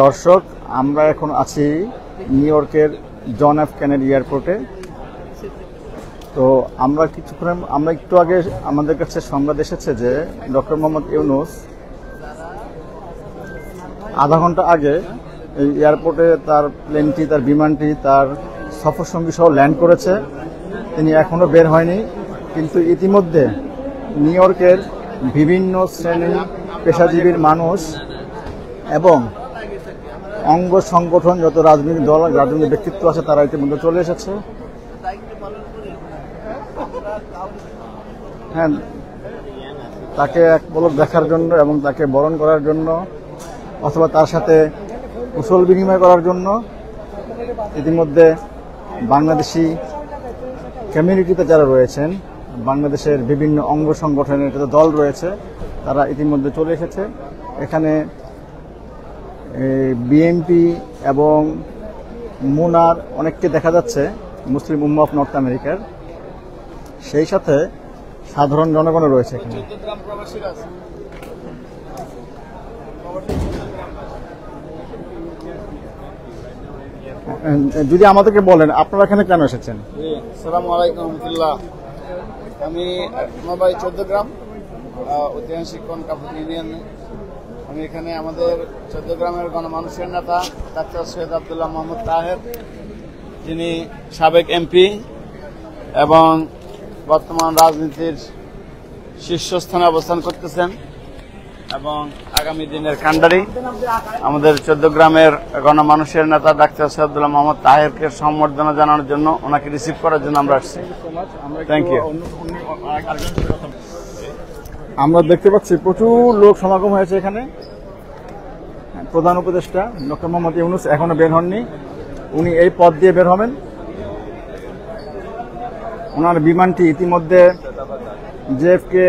দর্শক, আমরা এখন আছি নিউ ইয়র্কের জন এফ কেনেডি এয়ারপোর্টে। তো আমরা একটু আগে আমাদের কাছে সংবাদ এসেছে যে ডক্টর মোহাম্মদ ইউনূস আধা ঘন্টা আগে এই এয়ারপোর্টে তার প্লেনটি, তার বিমানটি তার সফরসঙ্গী সহ ল্যান্ড করেছে। তিনি এখনও বের হয়নি, কিন্তু ইতিমধ্যে নিউ ইয়র্কের বিভিন্ন শ্রেণী পেশাজীবীর মানুষ এবং অঙ্গ সংগঠন, যত রাজনৈতিক দল, রাজনৈতিক ব্যক্তিত্ব আছে, তারা ইতিমধ্যে চলে এসেছে। হ্যাঁ, তাকে এক পলক দেখার জন্য এবং তাকে বরণ করার জন্য অথবা তার সাথে কুশল বিনিময় করার জন্য ইতিমধ্যে বাংলাদেশি কমিউনিটিতে যারা রয়েছেন, বাংলাদেশের বিভিন্ন অঙ্গ সংগঠনের যত দল রয়েছে, তারা ইতিমধ্যে চলে এসেছে। এখানে বিএনপি এবং মুনার অনেককে দেখা যাচ্ছে, মুসলিম উম্মাহ অফ নর্থ আমেরিকার। সেই সাথে সাধারণ জনগণও রয়েছে এখানে। যদি আমাদেরকে বলেন আপনারা এখানে কেন এসেছেন? আসসালামু আলাইকুম রহমতুল্লাহ। আমি আমার বাড়ি 14 গ্রাম, ঐতিহাসিক কনকাপুর ইউনিয়নে। আমি এখানে আমাদের 14 গ্রামের গণমানুষের নেতা ডাক্তার সৈয়দ আব্দুল্লাহ মোহাম্মদ তাহের, যিনি সাবেক এমপি এবং বর্তমান রাজনীতির শীর্ষস্থানে অবস্থান করতেছেন এবং আগামী দিনের কান্ডারি, আমাদের 14 গ্রামের গণমানুষের নেতা ডাক্তার সৈয়দ আব্দুল্লাহ মোহাম্মদ তাহেরকে সম্বর্ধনা জানানোর জন্য, ওনাকে রিসিভ করার জন্য আমরা আসছি। Thank you. আমরা দেখতে পাচ্ছি প্রচুর লোক সমাগম হয়েছে এখানে। প্রধান উপদেষ্টা ডক্টর মোহাম্মদ ইউনূস এখনো বের হননি। উনি এই পথ দিয়ে বের হবেন। ওনার বিমানটি ইতিমধ্যে জেএফকে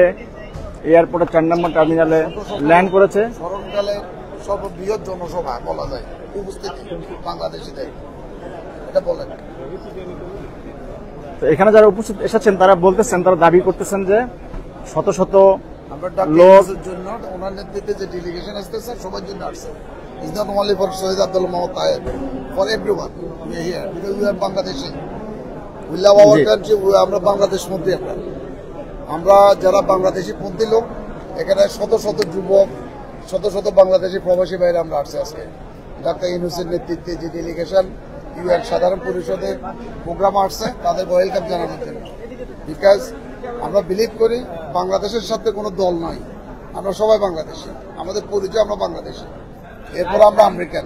এয়ারপোর্টের 4 নম্বর টার্মিনালে ল্যান্ড করেছে। স্মরণকালে সর্ববৃহৎ জনসভা বলা যায় উপস্থিতি বাংলাদেশিদের, এটা বলেন। তো এখানে যারা উপস্থিত এসেছেন তারা বলতেছেন, তারা দাবি করতেছেন যে শত শত আমরা লোক জন্য ওনার নেতৃত্বে যে ডেলিগেশন আসতেছে সবার জন্য আসছে। It's not only for Sayyid Abdullah Mohammad Taher, for everyone. We are here because we are Bangladeshi. We love our country. আমরা বাংলাদেশ মধ্যে আমরা যারা বাংলাদেশি পন্থী লোক, এখানে শত শত যুবক, শত শত বাংলাদেশি প্রবাসী বাইরে আমরা আসছি আজকে। ডাক্তার ইউনূসের নেতৃত্বে যে ডেলিগেশন ইউএন সাধারণ পরিষদের প্রোগ্রাম আসছে, তাদের ওয়েলকাম জানানোর জন্য। বিকজ আমরা বিলিভ করি বাংলাদেশের সাথে কোনো দল নয়, আমরা সবাই বাংলাদেশি, আমাদের পরিচয় আমরা বাংলাদেশি। এরপর আমরা আমেরিকান,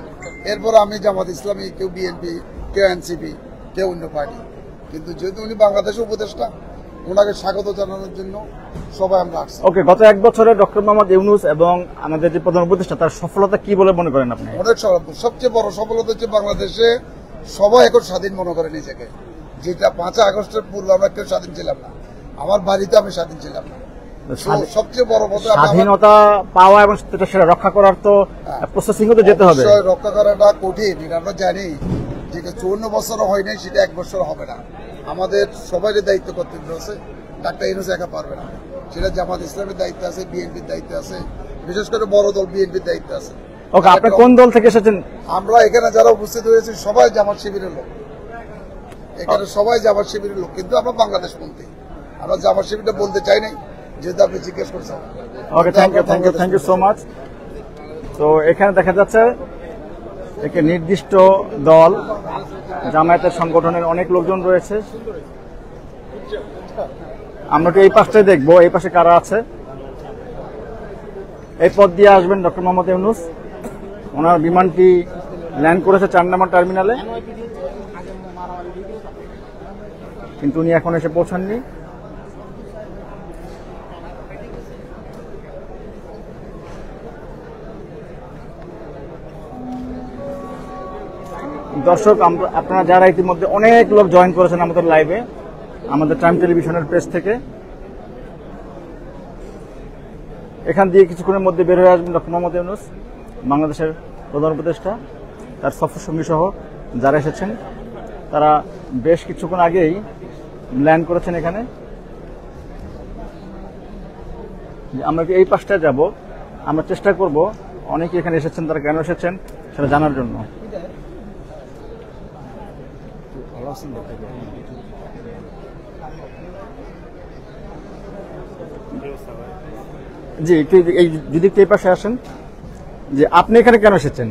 এরপর আমি জামাত ইসলামী, কেউ বিএনপি, কেউ এনসিপি, কেউ অন্য পার্টি। কিন্তু যেহেতু উনি বাংলাদেশের উপদেষ্টা, ওনাকে স্বাগত জানানোর জন্য সবাই আমরা আসছি। ওকে, গত 1 বছরে ডক্টর মোহাম্মদ ইউনূস এবং আমাদের যে প্রধান উপদেষ্টা, তার সফলতা কি বলে মনে করেন আপনি? অনেক সবচেয়ে বড় সফলতা হচ্ছে বাংলাদেশে সবাই এখন স্বাধীন মনে করে নিজেকে, যেটা 5 আগস্টের পূর্বে আমরা কেউ স্বাধীন ছিলাম না। আমার বাড়িতে আমি স্বাধীন ছিলাম না। সবচেয়ে বড় কথা, স্বাধীনতা পাওয়া এবং সেটা রক্ষা করার তো প্রসেসিং তো যেতে হবে। রক্ষা করাটা কঠিন, এটা আমরা জানি। যে 54 বছরও হয় নাই, সেটা 1 বছর হবে না। আমাদের সবাই দায়িত্ব কর্তব্য আছে, ডাক্তার ইউনূস একা পারবে না। সেটা জামাত ইসলামের দায়িত্ব আছে, বিএনপির দায়িত্ব আছে, বিশেষ করে বড় দল বিএনপির দায়িত্ব আছে। ওকে, আপনি কোন দল থেকে এসেছেন? আমরা এখানে যারা উপস্থিত হয়েছি সবাই জামাত শিবিরের লোক, এখানে সবাই জামাত শিবিরের লোক, কিন্তু আমরা বাংলাদেশ পন্থী। আমরা জামাত শিবিরটা বলতে চাই নাই, যেহেতু আপনি জিজ্ঞেস করছেন। ওকে, থ্যাংক ইউ সো মাচ। তো এখানে দেখা যাচ্ছে একটি নির্দিষ্ট দল, জামায়াতের সংগঠনের অনেক লোকজন রয়েছে। আমরা তো এই পাশটাই দেখবো, এই পাশে কারা আছে। এই পথ দিয়ে আসবেন ডক্টর মোহাম্মদ ইউনূস। ওনার বিমানটি ল্যান্ড করেছে 4 নম্বর টার্মিনালে, কিন্তু উনি এখন এসে পৌঁছাননি। দর্শক, আপনারা যারা ইতিমধ্যে অনেক লোক জয়েন করেছেন আমাদের লাইভে, আমাদের টাইম টেলিভিশনের পেজ থেকে, এখান দিয়ে কিছুক্ষণের মধ্যে বের হয়ে আসবেন ডক্টর মোহাম্মদ ইউনূস, বাংলাদেশের প্রধান উপদেষ্টা, তার সফরসঙ্গী সহ যারা এসেছেন। তারা বেশ কিছুক্ষণ আগেই ল্যান্ড করেছেন এখানে। আমরা এই পাশটায় যাব, আমরা চেষ্টা করব অনেকে এখানে এসেছেন, তারা কেন এসেছেন সেটা জানার জন্য। জি একটু এই যদি একটু এই পাশে আসেন, যে আপনি এখানে কেন এসেছেন?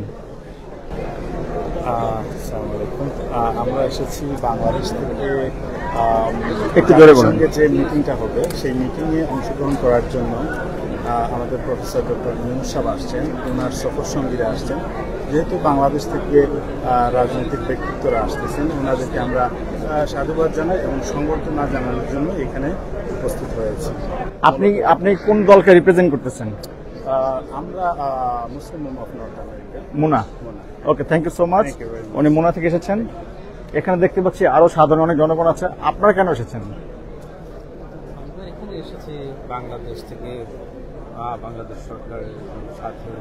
আসসালামু আলাইকুম। আমরা এসেছি বাংলাদেশ থেকে একটু জোরে বলুন। সঙ্গে যে মিটিংটা হবে সেই মিটিংয়ে অংশগ্রহণ করার জন্য আমাদের প্রফেসর ডক্টর ইউনূস সাহেব আসছেন, ওনার সফর সঙ্গীরা আসছেন। যেহেতু বাংলাদেশ থেকে রাজনৈতিক ব্যক্তিত্বরা আসতেছেন, ওনাদেরকে আমরা সাধুবাদ জানাই এবং সংবর্ধনা জানানোর জন্য এখানে উপস্থিত হয়েছি। আপনি কোন দলকে রিপ্রেজেন্ট করতেছেন? আমরা Muslim of north America. MUNA. Okay, thank you so much. Thank you very much. উনি মুনা থেকে এসেছেন। এখানে দেখতে পাচ্ছি আরো সাধারণ অনেক জনগণ আছে। আপনারা কেন এসেছেন? আমরা এখানে এসেছি বাংলাদেশ থেকে, বাংলাদেশ সরকারের সাথে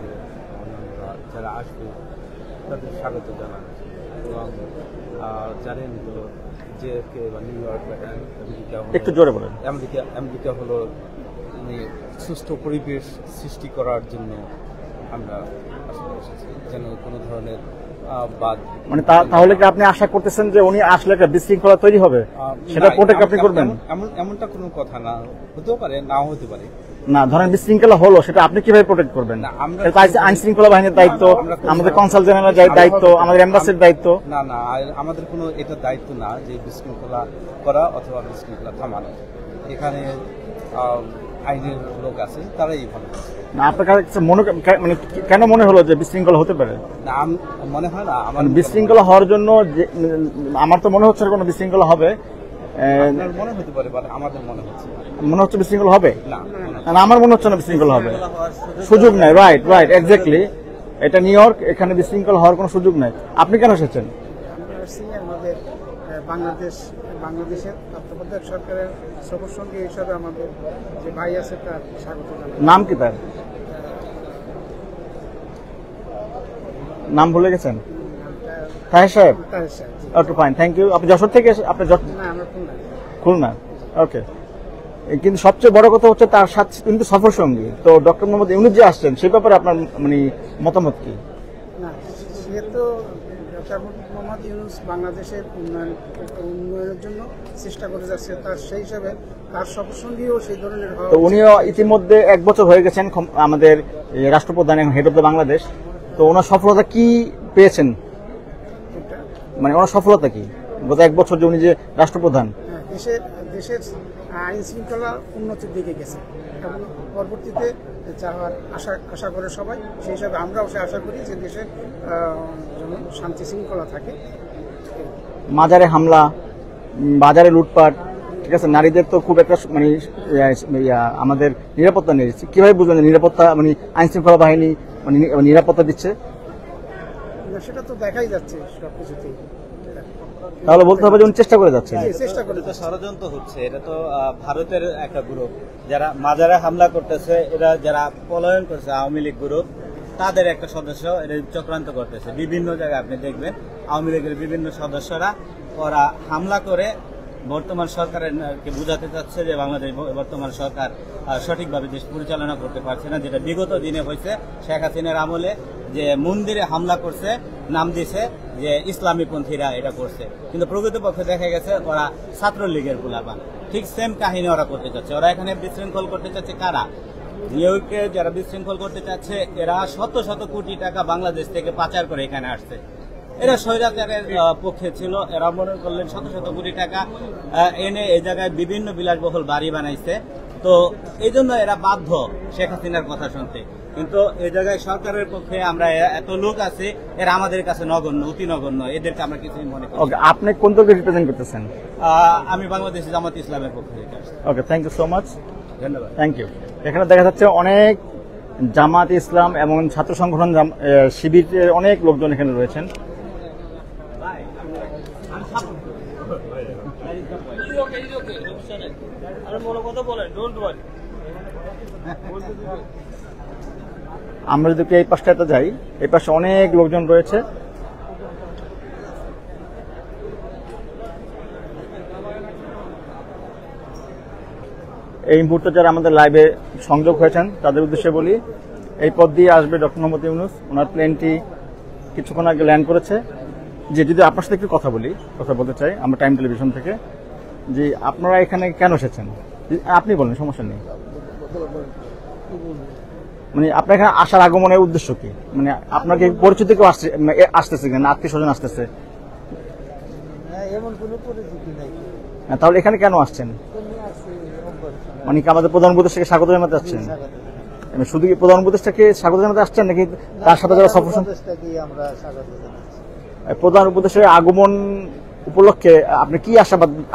অন্যান্যরা যারা আসবে তাদের স্বাগত জানানো এবং জানেন তো JFK বা নিউ ইয়র্ক বা আমেরিকা একটু জোরে বলেন। আমেরিকা হলো মানে সুস্থ পরিবেশ সৃষ্টি করার জন্য আমরা আসলে এসেছি, যেন কোনো ধরনের বাদ মানে তাহলে কি আপনি আশা করতেছেন যে উনি আসলে একটা বিশৃঙ্খলা তৈরি হবে, সেটা প্রোটেক্ট আপনি করবেন? এমনটা কোনো কথা না, হতেও পারে নাও হতে পারে। না, ধরেন বিশৃঙ্খলা হলো, সেটা আপনি কিভাবে প্রোটেক্ট করবেন? না, আমরা আইন শৃঙ্খলা বাহিনীর দায়িত্ব, আমাদের কনসাল জেনারেলের দায়িত্ব, আমাদের এম্বাসির দায়িত্ব। না না, আমাদের কোনো এটা দায়িত্ব না যে বিশৃঙ্খলা করা অথবা বিশৃঙ্খলা থামানো। এখানে আইনের লোক আছে, তারাই ভালো। না, আপনার কাছে মানে কেন মনে হলো যে বিশৃঙ্খলা হতে পারে? না, মনে হয় না আমার বিশৃঙ্খলা হওয়ার জন্য আমার তো মনে হচ্ছে না কোনো বিশৃঙ্খলা হবে। আপনার মনে হতে পারে, আমাদের মনে হচ্ছে বিশৃঙ্খলা হবে না। না, আমার মনে হচ্ছে না বিশৃঙ্খলা হবে, সুযোগ নাই। Right, exactly. এটা নিউ ইয়র্ক, এখানে বিশৃঙ্খলা হওয়ার কোনো সুযোগ নাই। আপনি কেন এসেছেন? আমাদের বাংলাদেশের তত্ত্বাবধায়ক সরকারের সফর সঙ্গী হিসাবে আমাদের যে ভাই আছে তার স্বাগত জানাই। নাম কি তার? নাম ভুলে গেছেন? তাহের সাহেব। ওকে, ফাইন, থ্যাংক ইউ। আপনি যশোর থেকে আপনি না, আমরা খুলনা। ওকে, কিন্তু সবচেয়ে বড় কথা হচ্ছে তার সাথে কিন্তু সফর সঙ্গী তো ডক্টর মোহাম্মদ ইউনূস যে আসছেন, সেই ব্যাপারে আপনার মানে মতামত কি? না, সে তো ডক্টর মোহাম্মদ ইউনূস বাংলাদেশের উন্নয়নের জন্য চেষ্টা করে যাচ্ছে, তার সেই হিসাবে তার সফর সঙ্গীও সেই ধরনের তো উনিও ইতিমধ্যে 1 বছর হয়ে গেছেন আমাদের রাষ্ট্রপ্রধান এবং হেড অফ দ্য বাংলাদেশ। তো ওনার সফলতা কি পেয়েছেন? মানে ওনার সফলতা কি গত 1 বছর যে উনি যে রাষ্ট্রপ্রধান? দেশের আইন শৃঙ্খলা উন্নতির দিকে গেছে এবং পরবর্তীতে যাওয়ার আশা করে সবাই, সেই হিসাবে আমরাও সে আশা করি যে দেশের যেন শান্তি শৃঙ্খলা থাকে। মাজারে হামলা, বাজারে লুটপাট, ঠিক আছে, নারীদের তো খুব একটা মানে আমাদের নিরাপত্তা নেই। কিভাবে বুঝবেন নিরাপত্তা মানে আইন শৃঙ্খলা বাহিনী মানে নিরাপত্তা দিচ্ছে? সেটা তো দেখাই যাচ্ছে সবকিছুতেই। তাহলে বলতে হবে যে উনি চেষ্টা করে যাচ্ছেন। চেষ্টা করে তো ষড়যন্ত্র হচ্ছে, এটা তো ভারতের একটা গ্রুপ যারা মাজারে হামলা করতেছে, এরা যারা পলায়ন করছে আওয়ামী লীগ গ্রুপ, তাদের একটা সদস্য এটা চক্রান্ত করতেছে। বিভিন্ন জায়গায় আপনি দেখবেন আওয়ামী লীগের বিভিন্ন সদস্যরা ওরা হামলা করে বর্তমান সরকারের বুঝাতে চাচ্ছে যে বাংলাদেশ বর্তমান সরকার সঠিকভাবে দেশ পরিচালনা করতে পারছে না, যেটা বিগত দিনে হয়েছে। শেখ হাসিনার আমলে যে মন্দিরে হামলা করছে, নাম দিছে যে ইসলামী পন্থীরা এটা করছে, কিন্তু প্রকৃতপক্ষে দেখা গেছে ওরা ছাত্রলীগের পোলাপান। ঠিক সেম কাহিনী ওরা করতে চাচ্ছে। ওরা এখানে বিশৃঙ্খল করতে চাচ্ছে। কারা? নিউ ইয়র্কে যারা বিশৃঙ্খল করতে চাচ্ছে, এরা শত শত কোটি টাকা বাংলাদেশ থেকে পাচার করে এখানে আসছে। এরা স্বৈরাচারের পক্ষে ছিল। এরা মনে করলেন শত শত কোটি টাকা এনে এই জায়গায় বিভিন্ন বিলাসবহুল বাড়ি বানাইছে। তো এই জন্য এরা বাধ্য শেখ হাসিনার কথা শুনতে। কিন্তু এই জায়গায় সরকারের পক্ষে আমরা এত লোক আছে, এরা আমাদের কাছে নগণ্য, অতি নগণ্য। এদেরকে আমরা কিছুই মনে করি। ওকে, আপনি কোন দলকে রিপ্রেজেন্ট করতেছেন? আমি বাংলাদেশ জামাত ইসলামের পক্ষ থেকে আসছি। Okay, thank you so much. ধন্যবাদ। Thank you. এখানে দেখা যাচ্ছে অনেক জামাত ইসলাম এবং ছাত্র সংগঠন শিবিরের অনেক লোকজন এখানে রয়েছেন। আমরা যদি এই পাশটাতে যাই, এই পাশে অনেক লোকজন রয়েছে। এই মুহূর্তে যারা আমাদের লাইভে সংযোগ হয়েছেন তাদের উদ্দেশ্যে বলি, এই পথ দিয়ে আসবে ডক্টর মোহাম্মদ ইউনূস। ওনার প্লেনটি কিছুক্ষণ আগে ল্যান্ড করেছে। যে যদি আপনার সাথে একটু কথা বলতে চাই আমরা টাইম টেলিভিশন থেকে, যে আপনারা এখানে কেন এসেছেন আপনি বলেন, সমস্যা নেই। মানে আপনার এখানে আসার আগমনের উদ্দেশ্য কি? মানে আপনাকে পরিচিত কেউ আসতেছে কিনা, আত্মীয় স্বজন আসতেছে? এমন কোনো পরিস্থিতি নাই। তাহলে এখানে কেন আসছেন? মানে কি আমাদের প্রধান উপদেষ্টাকে স্বাগত জানাতে আসছেন? শুধু কি প্রধান উপদেষ্টাকে স্বাগত জানাতে আসছেন নাকি তার সাথে যারা সফর আমরা স্বাগত জানাচ্ছি। প্রধান উপদেষ্টার আগমন উপলক্ষে আপনি কি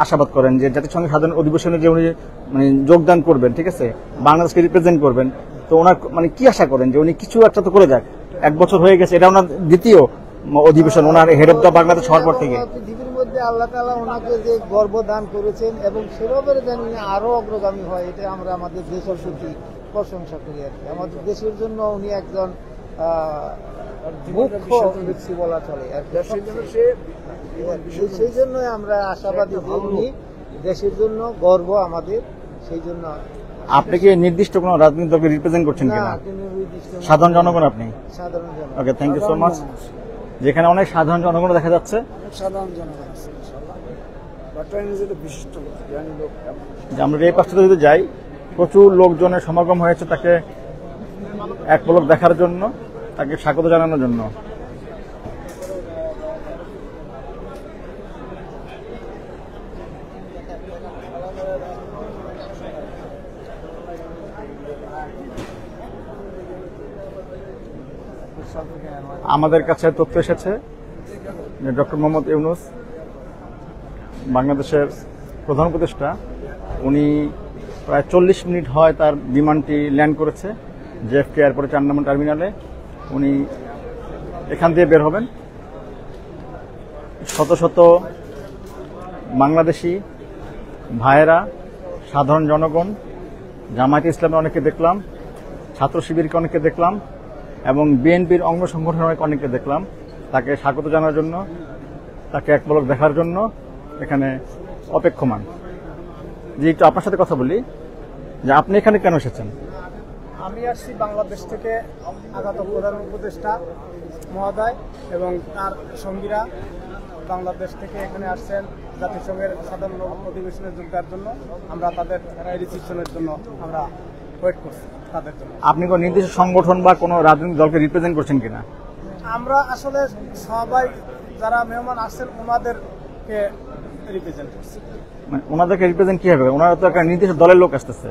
আশাবাদ করেন যে জাতিসংঘের সাধারণ অধিবেশনে যে উনি মানে যোগদান করবেন, ঠিক আছে, বাংলাদেশকে রিপ্রেজেন্ট করবেন, তো ওনার মানে কি আশা করেন যে উনি কিছু একটা তো করে যাক? 1 বছর হয়ে গেছে, এটা ওনার দ্বিতীয় অধিবেশন, ওনার হেড অফ দ্য বাংলাদেশ হওয়ার পর থেকে। পৃথিবীর মধ্যে আল্লাহ তাআলা ওনাকে যে গর্ব দান করেছেন এবং সেভাবে যেন উনি আরো অগ্রগামী হয়, এটা আমরা আমাদের দেশের প্রতি প্রশংসা করি আর কি। আমাদের দেশের জন্য উনি একজন মুখ্য ব্যক্তি বলা চলে আর সেই জন্য আমরা আশাবাদী যে উনি দেশের জন্য গর্ব আমাদের, সেই জন্য। আপনি কি নির্দিষ্ট কোনো রাজনৈতিক দলকে রিপ্রেজেন্ট করছেন কিনা? সাধারণ জনগণ আপনি? সাধারণ জনগণ। ওকে, থ্যাংক ইউ সো মাচ। যেখানে অনেক সাধারণ জনগণ দেখা যাচ্ছে, সাধারণ জনগণ আছে বিশিষ্ট লোক। যে আমরা এই পাশটাতে যদি যাই, প্রচুর লোকজনের সমাগম হয়েছে তাকে এক পলক দেখার জন্য, তাকে স্বাগত জানানোর জন্য। আমাদের কাছে তথ্য এসেছে যে ডক্টর মোহাম্মদ ইউনূস বাংলাদেশের প্রধান উপদেষ্টা, উনি প্রায় 40 মিনিট হয় তার বিমানটি ল্যান্ড করেছে জেএফকে এয়ারপোর্টে 4 নম্বর টার্মিনালে। উনি এখান দিয়ে বের হবেন। শত শত বাংলাদেশি ভাইয়েরা, সাধারণ জনগণ, জামায়াতে ইসলামের অনেকে দেখলাম, ছাত্র শিবিরকে অনেকে দেখলাম এবং বিএনপির অঙ্গ সংগঠনের অনেককে দেখলাম তাকে স্বাগত জানার জন্য, তাকে এক পলক দেখার জন্য এখানে অপেক্ষমান। যে একটু আপনার সাথে কথা বলি, যে আপনি এখানে কেন এসেছেন? আমি আসছি বাংলাদেশ থেকে আগত প্রধান উপদেষ্টা মহোদয় এবং তার সঙ্গীরা বাংলাদেশ থেকে এখানে আসছেন জাতিসংঘের সাধারণ অধিবেশনে যোগ দেওয়ার জন্য। আমরা তাদের রিসিপশনের জন্য আমরা ওয়েট করছি তাদের জন্য। আপনি কোন নির্দিষ্ট সংগঠন বা কোনো রাজনৈতিক দলকে রিপ্রেজেন্ট করছেন কিনা? আমরা আসলে সবাই যারা মেহমান আসছেন ওনাদেরকে রিপ্রেজেন্ট করছি। মানে ওনাদেরকে রিপ্রেজেন্ট কি হবে? ওনারা তো একটা নির্দিষ্ট দলের লোক আসতেছে,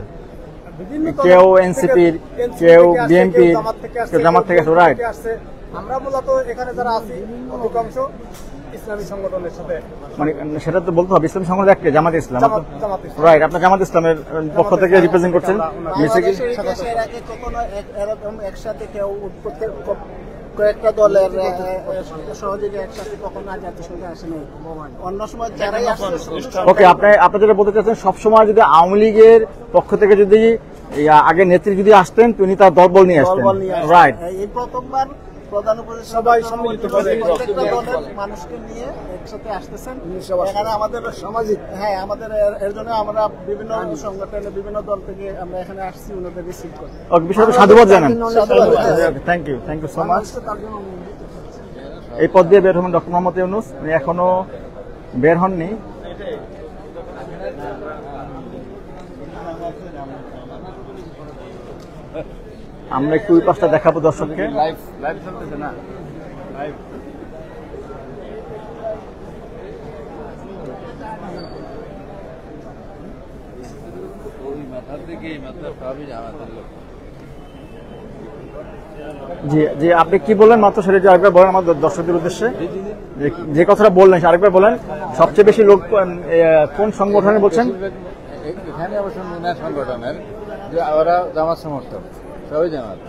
বিভিন্ন কেউ এনসিপির, কেউ বিএনপি, কেউ জামাত থেকে রাইট। আমরা মূলত এখানে যারা আছি অধিকাংশ ইসলামী সংগঠনের সাথে, মানে সেটা তো বলতে হবে ইসলামী সংগঠন একটা জামাত ইসলাম, জামাত ইসলাম। রাইট। আপনার জামাত ইসলামের পক্ষ থেকে রিপ্রেজেন্ট করছেন। বাংলাদেশের আগে কখনো এরকম একসাথে কেউ কয়েকটা দলের সহযোগী একসাথে কখনো জাতিসংঘে আসেনি। অন্য সময় যারাই আসছে। ওকে, আপনি যেটা বলতে চাচ্ছেন, সবসময় যদি আওয়ামী লীগের পক্ষ থেকে যদি আগে নেত্রী যদি আসতেন, তিনি তার দলবল নিয়ে আসতেন, রাইট। এই প্রথমবার প্রধান উপদেষ্টা সবাই সম্মিলিত প্রত্যেকটা দলের মানুষকে নিয়ে একসাথে আসতেছেন। এখানে আমাদের সামাজিক, হ্যাঁ, আমাদের এর জন্য আমরা বিভিন্ন সংগঠনের বিভিন্ন দল থেকে আমরা এখানে আসছি ওনাদের রিসিভ করতে। ওকে, বিষয়টা সাধুবাদ জানান। Thank you so much. এই পদ দিয়ে বের হবেন ডক্টর মোহাম্মদ ইউনূস, উনি এখনো বের হননি। আমরা একটু ওই পাশটা দেখাবো দর্শককে। লাইভ চলতেছে না, লাইভ। ওই মাথার দিকে এই মাথার সবই জামাতের লোক। জি জি, আপনি কি বললেন মাত্র সেটা যে আরেকবার বলেন আমাদের দর্শকদের উদ্দেশ্যে, যে কথাটা বললেন আরেকবার বলেন। সবচেয়ে বেশি লোক কোন সংগঠনে বলছেন? এখানে অবশ্য মুনা সংগঠনের, যে ওরা জামাত সমর্থক, সবাই জামাত।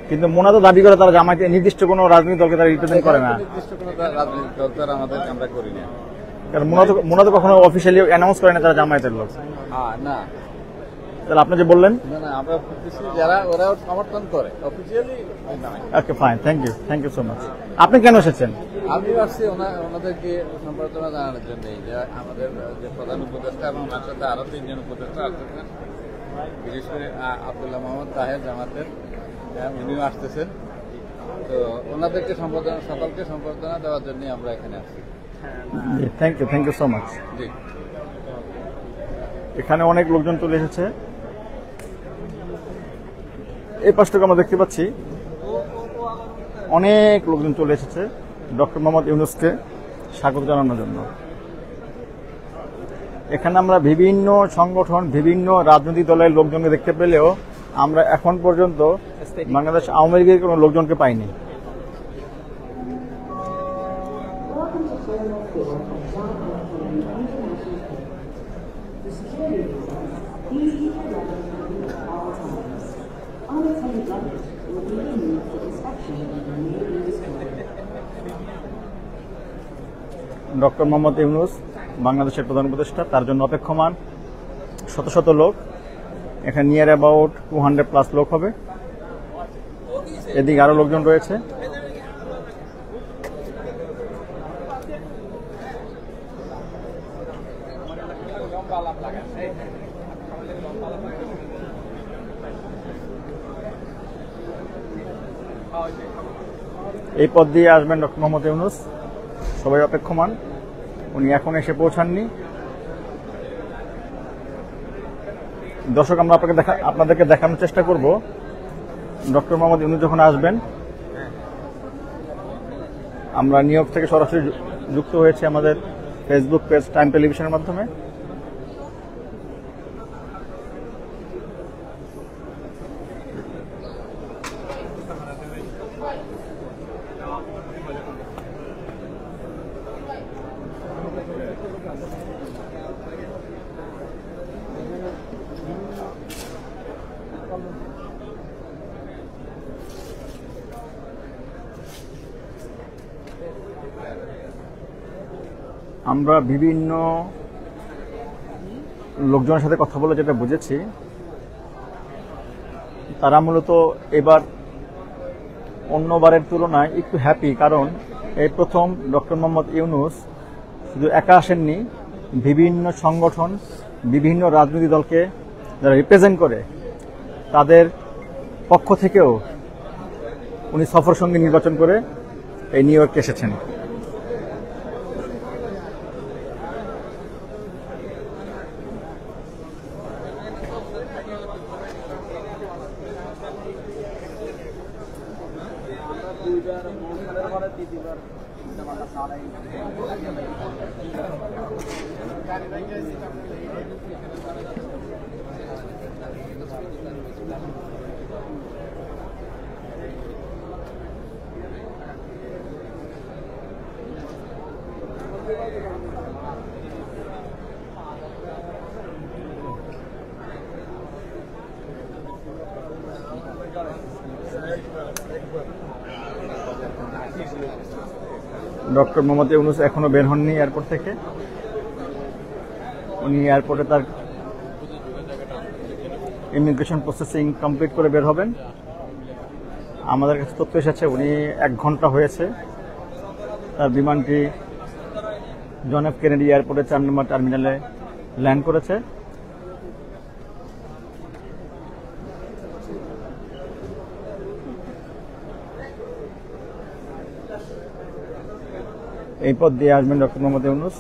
কিন্তু মোনা তো দাবি করে তারা জামায়াতে নির্দিষ্ট কোনো রাজনৈতিক দলকে তারা রিপ্রেজেন্ট করে না। নির্দিষ্ট কোনো রাজনৈতিক দল তো আমাদের আমরা করি না, কারণ মোনা তো কখনো অফিসিয়ালি অ্যানাউন্স করে না তারা জামায়াতের লোক। না। তাহলে আপনি যে বললেন, না, আমরা যারা ওরা সমর্থন করে officially. Okay, fine, thank you so much. আপনি কেন এসেছেন? আমি আসছি ওনাদেরকে সম্বর্ধনা জানানোর জন্য, যে আমাদের যে প্রধান উপদেষ্টা এবং ওনার সাথে আরো 3 জন উপদেষ্টা আসতেছেন, বিশেষ করে আব্দুল্লাহ মোহাম্মদ তাহের জামাতের, উনিও আসতেছেন। তো ওনাদেরকে সকলকে সম্বর্ধনা দেওয়ার জন্য আমরা এখানে আসছি। Thank you so much. জি, এখানে অনেক লোকজন চলে এসেছে। এই পাশটুকু আমরা দেখতে পাচ্ছি অনেক লোকজন চলে এসেছে ডক্টর মোহাম্মদ ইউনূসকে স্বাগত জানানোর জন্য। এখানে আমরা বিভিন্ন সংগঠন, বিভিন্ন রাজনৈতিক দলের লোকজনকে দেখতে পেলেও আমরা এখন পর্যন্ত বাংলাদেশ আওয়ামী লীগের কোনো লোকজনকে পাইনি। ডক্টর মোহাম্মদ ইউনূস বাংলাদেশের প্রধান উপদেষ্টা, তার জন্য অপেক্ষমান শত শত লোক। এখানে নিয়ার অ্যাবাউট 200+ লোক হবে। এদিকে আরো লোকজন রয়েছে। এই পথ দিয়ে আসবেন ডক্টর মোহাম্মদ ইউনূস, সবাই অপেক্ষমান। উনি এখন এসে পৌঁছাননি। দর্শক, আমরা আপনাদেরকে দেখানোর চেষ্টা করব ডক্টর মোহাম্মদ ইউনূস যখন আসবেন। আমরা নিউ ইয়র্ক থেকে সরাসরি যুক্ত হয়েছে আমাদের ফেসবুক পেজ টাইম টেলিভিশনের মাধ্যমে। আমরা বিভিন্ন লোকজনের সাথে কথা বলে যেটা বুঝেছি, তারা মূলত এবার অন্যবারের তুলনায় একটু হ্যাপি। কারণ এই প্রথম ডক্টর মোহাম্মদ ইউনূস শুধু একা আসেননি, বিভিন্ন সংগঠন, বিভিন্ন রাজনৈতিক দলকে যারা রিপ্রেজেন্ট করে তাদের পক্ষ থেকেও উনি সফর সঙ্গী নির্বাচন করে এই নিউ ইয়র্কে এসেছেন। ডক্টর মোহাম্মদ ইউনূস এখনো বের হননি এয়ারপোর্ট থেকে। উনি এয়ারপোর্টে তার ইমিগ্রেশন প্রসেসিং কমপ্লিট করে বের হবেন। আমাদের কাছে তথ্য এসেছে উনি 1 ঘন্টা হয়েছে তার বিমানটি জন এফ কেনেডি এয়ারপোর্টে 4 নম্বর টার্মিনালে ল্যান্ড করেছে। এই পথ দিয়ে আসবেন ডক্টর মোহাম্মদ ইউনূস।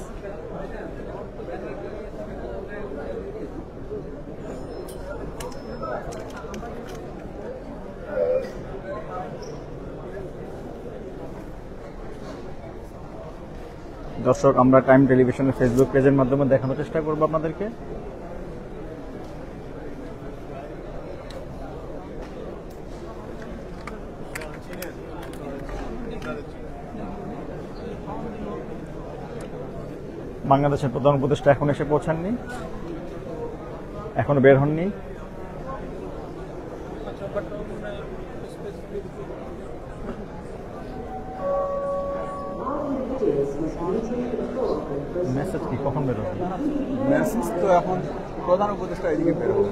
দর্শক, আমরা টাইম টেলিভিশনের ফেসবুক পেজের মাধ্যমে দেখানোর চেষ্টা করব আপনাদেরকে। বাংলাদেশের প্রধান উপদেষ্টা এখন এসে পৌঁছাননি, এখনো বের হননি। মেসেজ কি কখন বের হবে? মেসেজ তো এখন প্রধান উপদেষ্টা এদিকে বের হবে,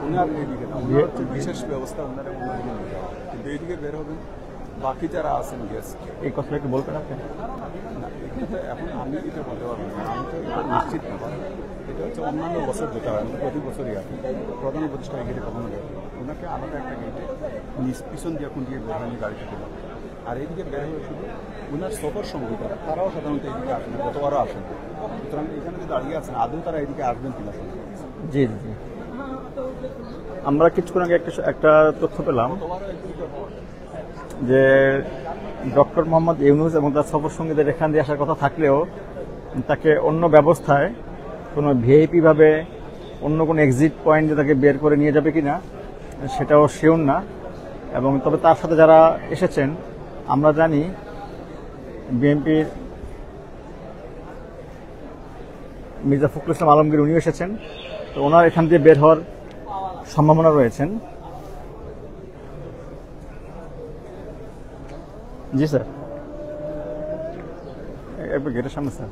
উনার এইদিকে না, উনার হচ্ছে বিশেষ ব্যবস্থা, ওনারা অন্যদিকে নিয়ে যাওয়া, কিন্তু এইদিকে বের হবেন। বাকি যারা আছেন গেস্ট, এই কথাটা একটু বলবেন আপনি? না, এটা এখন আমি এটা বলতে পারবো না, আমি তো এটা নিশ্চিত না। এটা হচ্ছে অন্যান্য বছর যেটা হয়, প্রতি বছরই আর প্রধান উপদেষ্টা এই গেটে কখনো বের হবে, ওনাকে আলাদা একটা গেটে পিছন দিয়ে কোন দিকে বের হয়নি গাড়ি থেকে, আর এইদিকে বের হয়ে শুধু ওনার সফর সঙ্গী তারাও সাধারণত এইদিকে আসেন, গতবারও আসেন। সুতরাং এখানে যে দাঁড়িয়ে আছেন আদৌ তারা এদিকে আসবেন কিনা? জি জি, আমরা কিছুক্ষণ আগে একটা তথ্য পেলাম যে ডক্টর মোহাম্মদ ইউনূস এবং তার সফর সঙ্গীদের এখান দিয়ে আসার কথা থাকলেও তাকে অন্য ব্যবস্থায় কোনো ভিআইপি ভাবে অন্য কোনো এক্সিট পয়েন্টে তাকে বের করে নিয়ে যাবে কিনা সেটাও শিওর না। এবং তবে তার সাথে যারা এসেছেন আমরা জানি বিএনপির মির্জা ফখরুল ইসলাম আলমগীর উনিও এসেছেন, তো ওনার এখান দিয়ে বের হওয়ার সম্ভাবনা রয়েছেন। জি স্যার, একবার গেটের সামনে স্যার।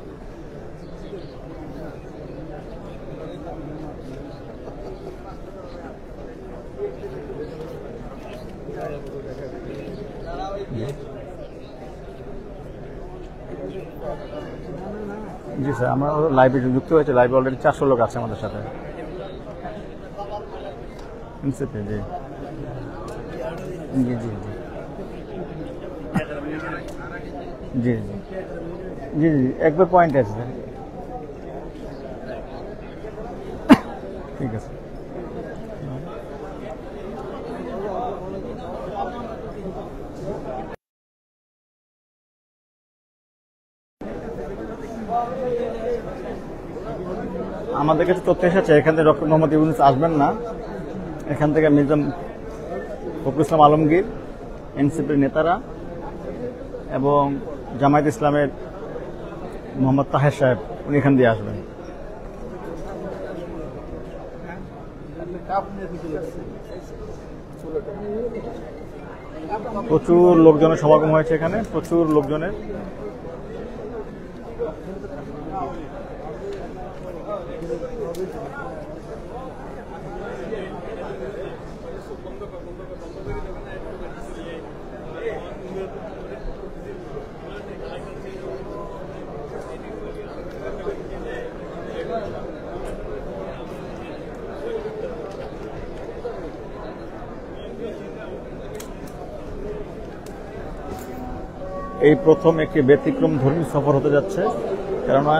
জি স্যার, আমরা লাইভে যুক্ত হয়েছে, লাইভে অলরেডি 400 লোক আছে আমাদের সাথে। জি জি জি জি জি জি একবার পয়েন্ট আছে স্যার, ঠিক আছে। আমাদের কাছে তথ্য এসেছে এখান থেকে ডক্টর মোহাম্মদ ইউনূস আসবেন না, এখান থেকে মির্জা ফখরুল ইসলাম আলমগীর, এনসিপির নেতারা এবং জামায়াত ইসলামের মোহাম্মদ তাহের সাহেব উনি এখান দিয়ে আসবেন। প্রচুর লোকজনের সমাগম হয়েছে এখানে, প্রচুর লোকজনের। এই প্রথম একটি ব্যতিক্রম ধর্মী সফর হতে যাচ্ছে, কেননা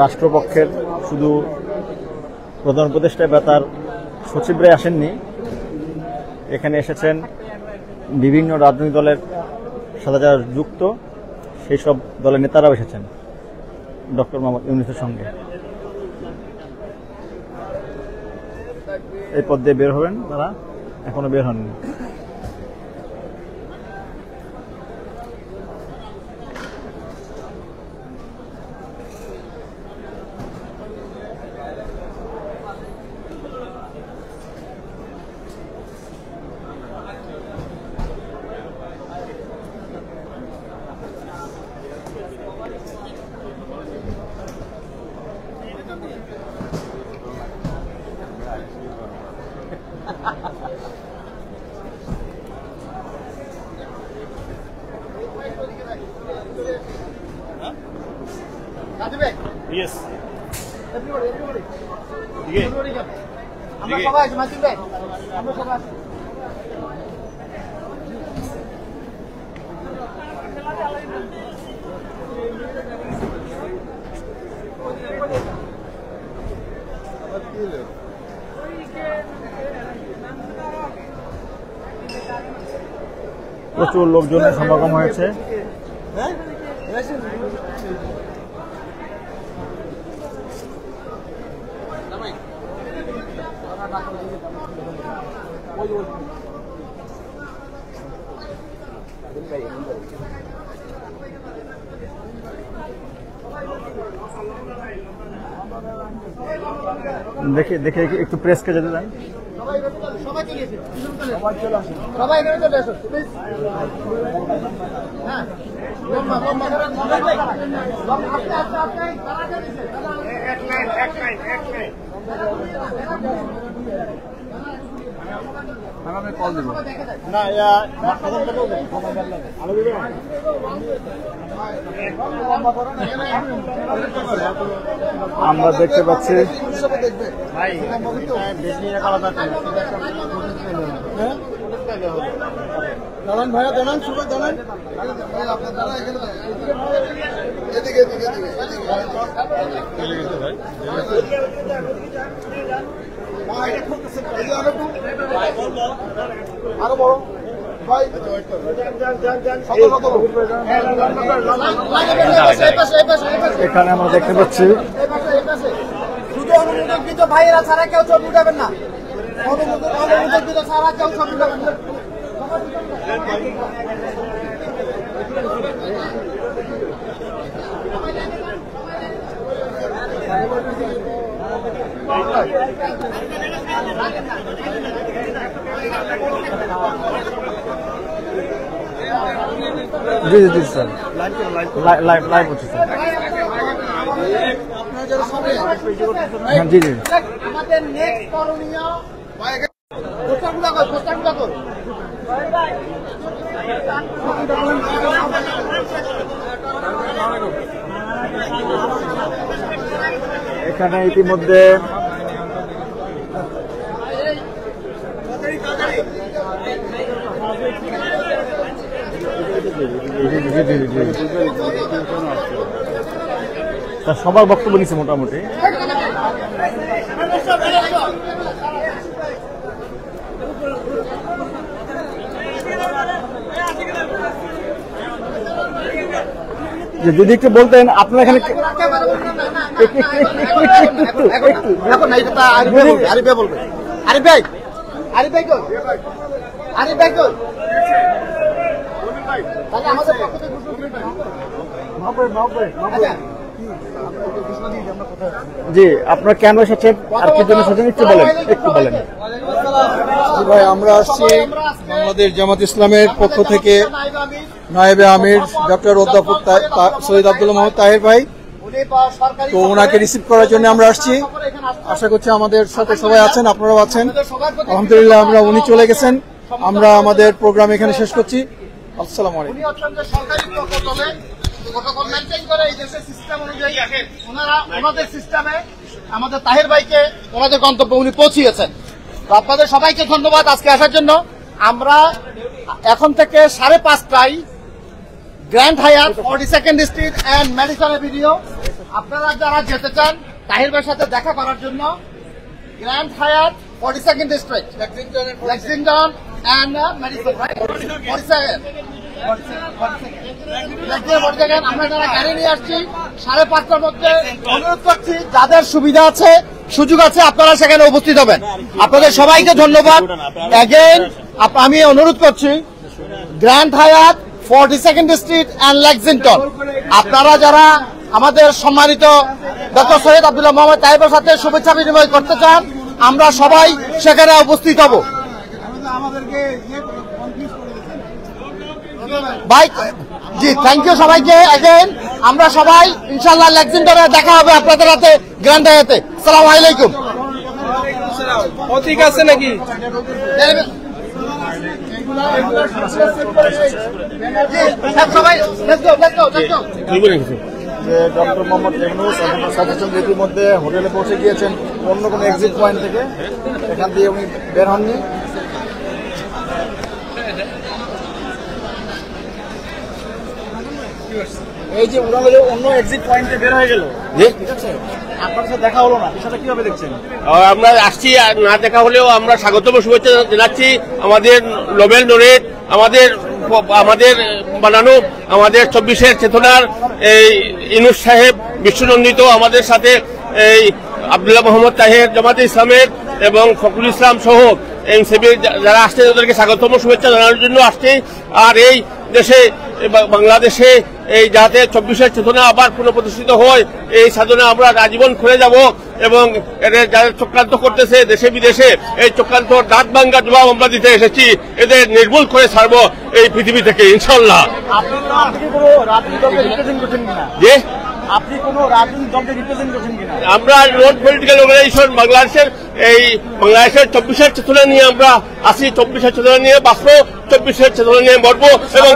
রাষ্ট্রপক্ষের শুধু প্রধান উপদেষ্টা বা তার সচিবরাই আসেননি, এখানে এসেছেন বিভিন্ন রাজনৈতিক দলের সাথে যারা যুক্ত সেই সব দলের নেতারাও এসেছেন ডক্টর মোহাম্মদ ইউনূসের সঙ্গে। এই পথ দিয়ে বের হবেন তারা, এখনো বের হননি। Yes. Everybody. আমরা সবাই আছি, মাসুদ ভাই, আমরা সবাই আছি। প্রচুর লোকজনের সমাগম হয়েছে। দেখে দেখে একটু প্রেসকে যেতে দেন। সবাই এখানে চলে আসো। হ্যাঁ, আমি কল দেবো না আমরা দেখতে পাচ্ছি দেখবে দাঁড়ান ভাইয়া, দাঁড়ান, সবাই দাঁড়ান। এদিকে এদিকে এদিকে আরো বড় ভাই, এখানে আমরা দেখতে পাচ্ছি শুধু অনুমোদনকৃত ভাইয়েরা ছাড়া কেউ ছবি উঠাবেন না। অনুমোদনকৃত ছাড়া কেউ ছবি উঠাবেন না। জি জি জি স্যার, লাইভ লাইভ হচ্ছে স্যার। হ্যাঁ জি জি। আমাদের নেক্সট করণীয় পোস্টারগুলো কর, পোস্টারগুলো কর। এখানে ইতিমধ্যে সবার বক্তব্য নিচ্ছে মোটামুটি। যদি একটু বলতেন আপনারা এখানে আরিফ ভাই, আরিফ ভাই কই? আরিফ ভাই কই? তাহলে আমাদের পক্ষ থেকে জি, আপনারা কেন এসেছেন আর কি জন্য এসেছেন একটু বলেন, একটু বলেন। ভাই, আমরা আসছি বাংলাদেশ জামাত ইসলামের পক্ষ থেকে নায়েবে আমির ডক্টর অধ্যাপক সৈয়দ আব্দুল মোহাম্মদ তাহের ভাই, তো ওনাকে রিসিভ করার জন্য আমরা আসছি। আশা করছি আমাদের সাথে সবাই আছেন, আপনারাও আছেন। আলহামদুলিল্লাহ, আমরা উনি চলে গেছেন, আমরা আমাদের প্রোগ্রাম এখানে শেষ করছি। আসসালামু আলাইকুম। উনি অত্যন্ত সরকারি প্রটোকলে প্রটোকল মেনটেন করে এই দেশের সিস্টেম অনুযায়ী ওনারা ওনাদের সিস্টেমে আমাদের তাহের ভাইকে ওনাদের গন্তব্যে উনি পৌঁছিয়েছেন। তো আপনাদের সবাইকে ধন্যবাদ আজকে আসার জন্য। আমরা এখন থেকে 5:30টায় গ্র্যান্ড হায়াত 42nd street and Madison Avenue, আপনারা যারা যেতে চান তাহির ভাইয়ের সাথে দেখা করার জন্য, গ্র্যান্ড হায়াত 42nd street Lexington and Madison, আমরা যারা গাড়ি নিয়ে আসছি 5:30টার মধ্যে, অনুরোধ করছি যাদের সুবিধা আছে সুযোগ আছে আপনারা সেখানে উপস্থিত হবেন। আপনাদের সবাইকে ধন্যবাদ। অ্যাগেন আমি অনুরোধ করছি গ্র্যান্ড হায়াত 42nd স্ট্রিট অ্যান্ড লেক্সিংটন, আপনারা যারা আমাদের সম্মানিত ডক্টর সৈয়দ আব্দুল্লাহ মোহাম্মদ তাহেরের সাথে শুভেচ্ছা বিনিময় করতে চান, আমরা সবাই সেখানে উপস্থিত হব। ভাই জি, থ্যাংক ইউ সবাইকে। অ্যাগেন আমরা সবাই ইনশাআল্লাহ লেক্সিংটনে দেখা হবে আপনাদের হাতে গ্র্যান্ড হায়াতে। আসসালামু আলাইকুম। ঠিক আছে নাকি? সবাই let's go, let's go, let's go. যে ডক্টর মোহাম্মদ ইউনূস এবং সদস্য ইতিমধ্যে হোটেলে পৌঁছে গিয়েছেন অন্য কোনো এক্সিট পয়েন্ট থেকে, এখান দিয়ে উনি বের হননি। এই যে উড়ালে অন্য এক্সিট পয়েন্টে বের হয়ে গেল, ঠিক আছে, আপনার সাথে দেখা হলো না, বিষয়টা কিভাবে দেখছেন? আমরা আসছি, না দেখা হলেও আমরা স্বাগতম শুভেচ্ছা জানাচ্ছি। আমাদের নোবেল লরেট, আমাদের বানানো আমাদের 24-এর চেতনার এই ইউনূস সাহেব বিশ্বনন্দিত, আমাদের সাথে এই আব্দুল্লাহ মোহাম্মদ তাহের জামাতে ইসলামের এবং ফখরুল ইসলাম সহ এনসিপির যারা আসছে তাদেরকে স্বাগতম শুভেচ্ছা জানানোর জন্য আসছে। আর এই দেশে বাংলাদেশে এই যাতে 24-এর চেতনা আবার পুনঃপ্রতিষ্ঠিত হয়, এই সাধনা আমরা আজীবন করে যাব এবং এদের যারা চক্রান্ত করতেছে দেশে বিদেশে, এই চক্রান্ত দাঁত ভাঙ্গার জবাব আমরা দিতে এসেছি। এদের নির্মূল করে ছাড়বো এই পৃথিবী থেকে ইনশাল্লাহ। যে আপনি কোনো রাজনৈতিক দলকে রিপ্রেজেন্ট করছেন কিনা? আমরা নন পলিটিক্যাল অর্গানাইজেশন বাংলাদেশের 24-এর চেতনা নিয়ে আমরা আসি, 24-এর চেতনা নিয়ে বাঁচবো, 24-এর চেতনা নিয়ে মরবো এবং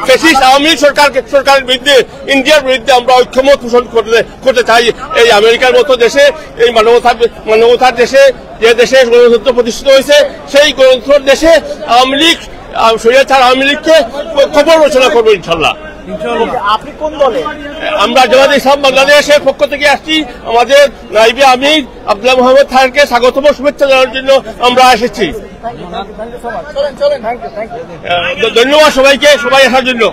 ফ্যাসিস্ট আওয়ামী লীগ সরকারের বিরুদ্ধে, ইন্ডিয়ার বিরুদ্ধে আমরা ঐক্যমত পোষণ করতে চাই। এই আমেরিকার মতো দেশে, এই মানবতার দেশে যে দেশে গণতন্ত্র প্রতিষ্ঠিত হয়েছে সেই গণতন্ত্র দেশে আওয়ামী লীগ স্বৈরাচার আওয়ামী লীগকে খবর রচনা করবো ইনশাল্লাহ। আপনি কোন দলে? আমরা জামাত ইসলাম বাংলাদেশের পক্ষ থেকে আসছি। আমাদের নাইবে আমির আব্দুল্লাহ মোহাম্মদ তাহেরকে স্বাগতম শুভেচ্ছা জানানোর জন্য আমরা এসেছি। চলেন, থ্যাংক ইউ। ধন্যবাদ সবাইকে, সবাই আসার জন্য।